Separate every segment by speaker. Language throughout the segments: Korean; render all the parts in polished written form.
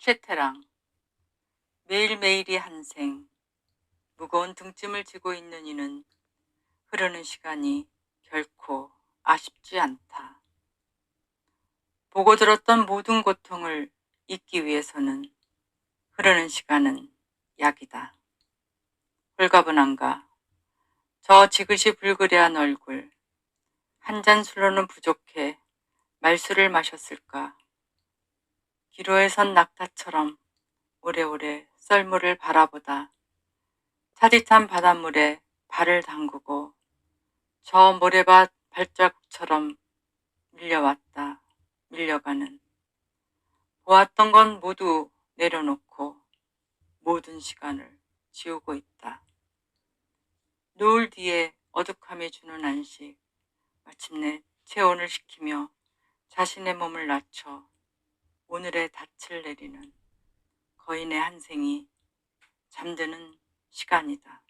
Speaker 1: 최태랑. 매일매일이 한 생. 무거운 등짐을 지고 있는 이는 흐르는 시간이 결코 아쉽지 않다. 보고 들었던 모든 고통을 잊기 위해서는 흐르는 시간은 약이다. 홀가분한가? 저 지그시 불그레한 얼굴. 한 잔 술로는 부족해 말술을 마셨을까? 기로에 선 낙타처럼 오래오래 썰물을 바라보다 차디찬 바닷물에 발을 담그고 저 모래밭 발자국처럼 밀려왔다. 밀려가는. 보았던 건 모두 내려놓고 모든 시간을 지우고 있다. 노을 뒤에 어둑함이 주는 안식. 마침내 체온을 식히며 자신의 몸을 낮춰 오늘의 닻을 내리는 거인의 한 생이 잠드는 시간이다.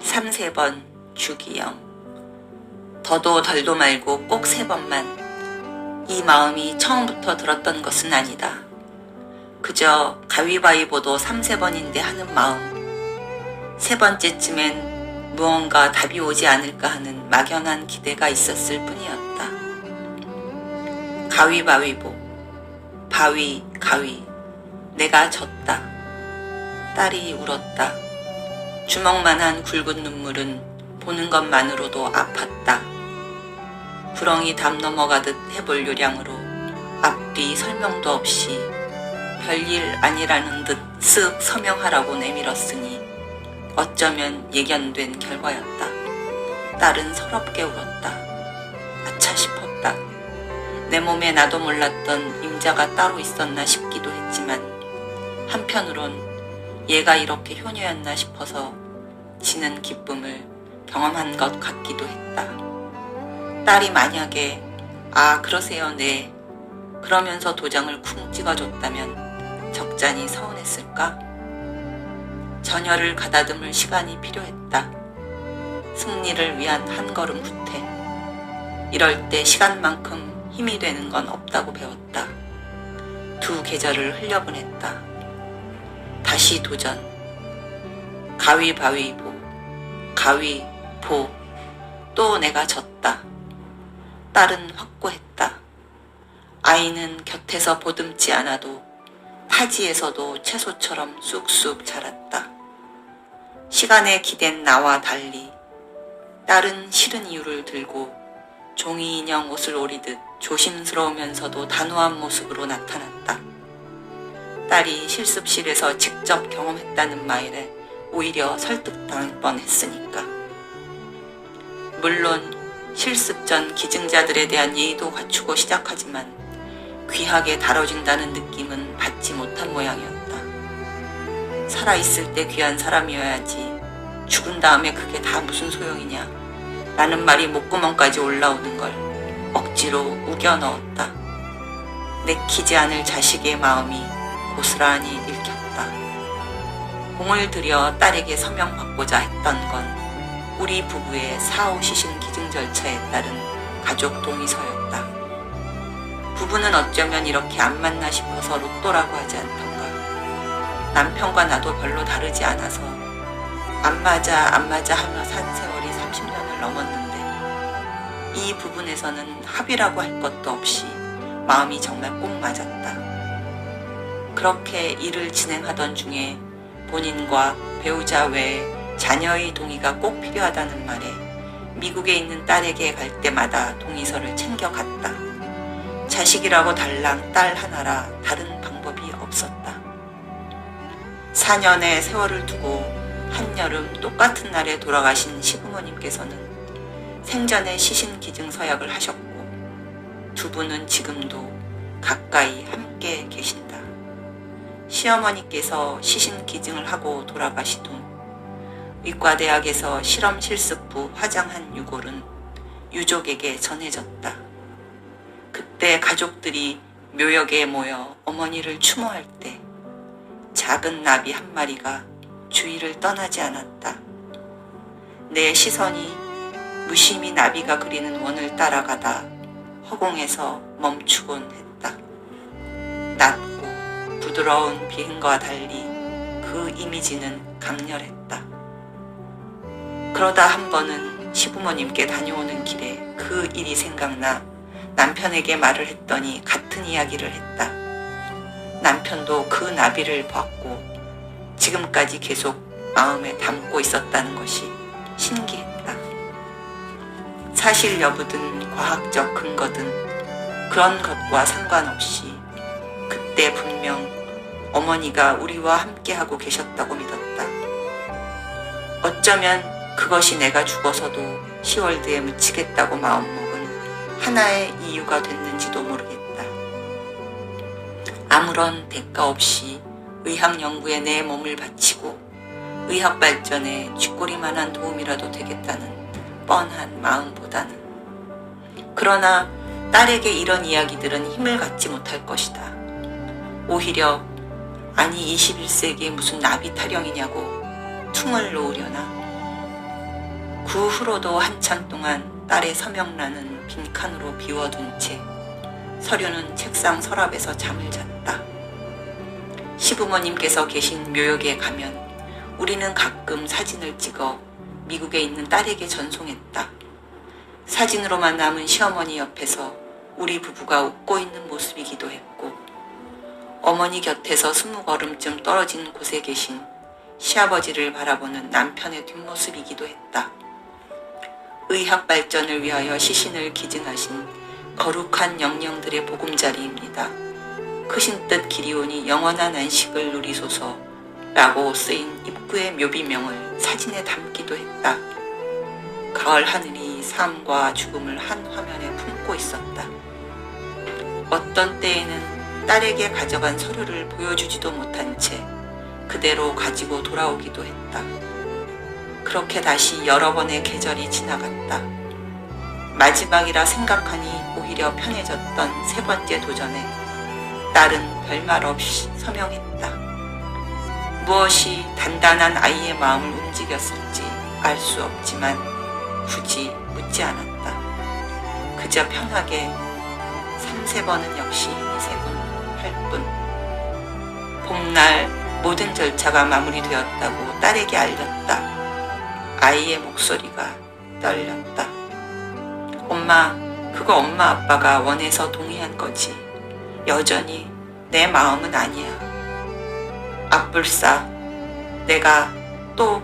Speaker 2: 삼세 번 주기영. 더도 덜도 말고 꼭 3번만. 이 마음이 처음부터 들었던 것은 아니다. 그저 가위바위보도 3~4번인데 하는 마음. 3번째쯤엔 무언가 답이 오지 않을까 하는 막연한 기대가 있었을 뿐이었다. 가위바위보. 바위, 가위. 내가 졌다. 딸이 울었다. 주먹만한 굵은 눈물은 보는 것만으로도 아팠다. 구렁이 담 넘어가듯 해볼 요량으로 앞뒤 설명도 없이 별일 아니라는 듯 쓱 서명하라고 내밀었으니 어쩌면 예견된 결과였다. 딸은 서럽게 울었다. 아차 싶었다. 내 몸에 나도 몰랐던 임자가 따로 있었나 싶기도 했지만 한편으론 얘가 이렇게 효녀였나 싶어서 지는 기쁨을 경험한 것 같기도 했다. 딸이 만약에 아 그러세요 네 그러면서 도장을 쿵 찍어줬다면 적잖이 서운했을까? 전열을 가다듬을 시간이 필요했다. 승리를 위한 한 걸음 후퇴. 이럴 때 시간만큼 힘이 되는 건 없다고 배웠다. 2 계절을 흘려보냈다. 다시 도전. 가위바위보. 가위보. 또 내가 졌다. 딸은 확고했다. 아이는 곁에서 보듬지 않아도 타지에서도 채소처럼 쑥쑥 자랐다. 시간에 기댄 나와 달리 딸은 싫은 이유를 들고 종이 인형 옷을 오리듯 조심스러우면서도 단호한 모습으로 나타났다. 딸이 실습실에서 직접 경험했다는 말에 오히려 설득당할 뻔했으니까. 물론 실습 전 기증자들에 대한 예의도 갖추고 시작하지만 귀하게 다뤄진다는 느낌은 받지 못한 모양이었다. 살아있을 때 귀한 사람이어야지 죽은 다음에 그게 다 무슨 소용이냐 라는 말이 목구멍까지 올라오는 걸 억지로 우겨 넣었다. 내키지 않을 자식의 마음이 고스란히 읽혔다. 공을 들여 딸에게 서명받고자 했던 건 우리 부부의 사후 시신 기증 절차에 따른 가족 동의서였다. 부부는 어쩌면 이렇게 안 맞나 싶어서 로또라고 하지 않던가. 남편과 나도 별로 다르지 않아서 안 맞아 하며 산 세월이 30년을 넘었는데 이 부분에서는 합의라고 할 것도 없이 마음이 정말 꼭 맞았다. 그렇게 일을 진행하던 중에 본인과 배우자 외에 자녀의 동의가 꼭 필요하다는 말에 미국에 있는 딸에게 갈 때마다 동의서를 챙겨갔다. 자식이라고 달랑 딸 하나라 다른 방법이 없었다. 4년의 세월을 두고 한여름 똑같은 날에 돌아가신 시부모님께서는 생전에 시신 기증 서약을 하셨고 2 분은 지금도 가까이 함께 계신다. 시어머니께서 시신 기증을 하고 돌아가신 후 의과대학에서 실험 실습부 화장한 유골은 유족에게 전해졌다. 그때 가족들이 묘역에 모여 어머니를 추모할 때 작은 나비 한 마리가 주위를 떠나지 않았다. 내 시선이 무심히 나비가 그리는 원을 따라가다 허공에서 멈추곤 했다. 낮고 부드러운 비행과 달리 그 이미지는 강렬했다. 그러다 한 번은 시부모님께 다녀오는 길에 그 일이 생각나 남편에게 말을 했더니 같은 이야기를 했다. 남편도 그 나비를 봤고 지금까지 계속 마음에 담고 있었다는 것이 신기했다. 사실 여부든 과학적 근거든 그런 것과 상관없이 그때 분명 어머니가 우리와 함께하고 계셨다고 믿었다. 어쩌면 그것이 내가 죽어서도 시월드에 묻히겠다고 마음먹은 하나의 이유가 됐는지도 모르겠다. 아무런 대가 없이 의학 연구에 내 몸을 바치고 의학 발전에 쥐꼬리만한 도움이라도 되겠다는 뻔한 마음보다는. 그러나 딸에게 이런 이야기들은 힘을 갖지 못할 것이다. 오히려 아니 21세기에 무슨 나비 타령이냐고 퉁을 놓으려나. 그 후로도 한참 동안 딸의 서명란은 빈칸으로 비워둔 채 서류는 책상 서랍에서 잠을 잤다. 시부모님께서 계신 묘역에 가면 우리는 가끔 사진을 찍어 미국에 있는 딸에게 전송했다. 사진으로만 남은 시어머니 옆에서 우리 부부가 웃고 있는 모습이기도 했고, 어머니 곁에서 20걸음쯤 떨어진 곳에 계신 시아버지를 바라보는 남편의 뒷모습이기도 했다. 의학 발전을 위하여 시신을 기증하신 거룩한 영령들의 보금자리입니다. 크신 뜻 기리오니 영원한 안식을 누리소서 라고 쓰인 입구의 묘비명을 사진에 담기도 했다. 가을 하늘이 삶과 죽음을 한 화면에 품고 있었다. 어떤 때에는 딸에게 가져간 서류를 보여주지도 못한 채 그대로 가지고 돌아오기도 했다. 그렇게 다시 여러 번의 계절이 지나갔다. 마지막이라 생각하니 오히려 편해졌던 세 번째 도전에 딸은 별말 없이 서명했다. 무엇이 단단한 아이의 마음을 움직였을지 알 수 없지만 굳이 묻지 않았다. 그저 편하게 3-4번은 역시 3분, 8분. 봄날 모든 절차가 마무리되었다고 딸에게 알렸다. 아이의 목소리가 떨렸다. 엄마, 그거 엄마 아빠가 원해서 동의한 거지. 여전히 내 마음은 아니야. 앞불싸, 내가 또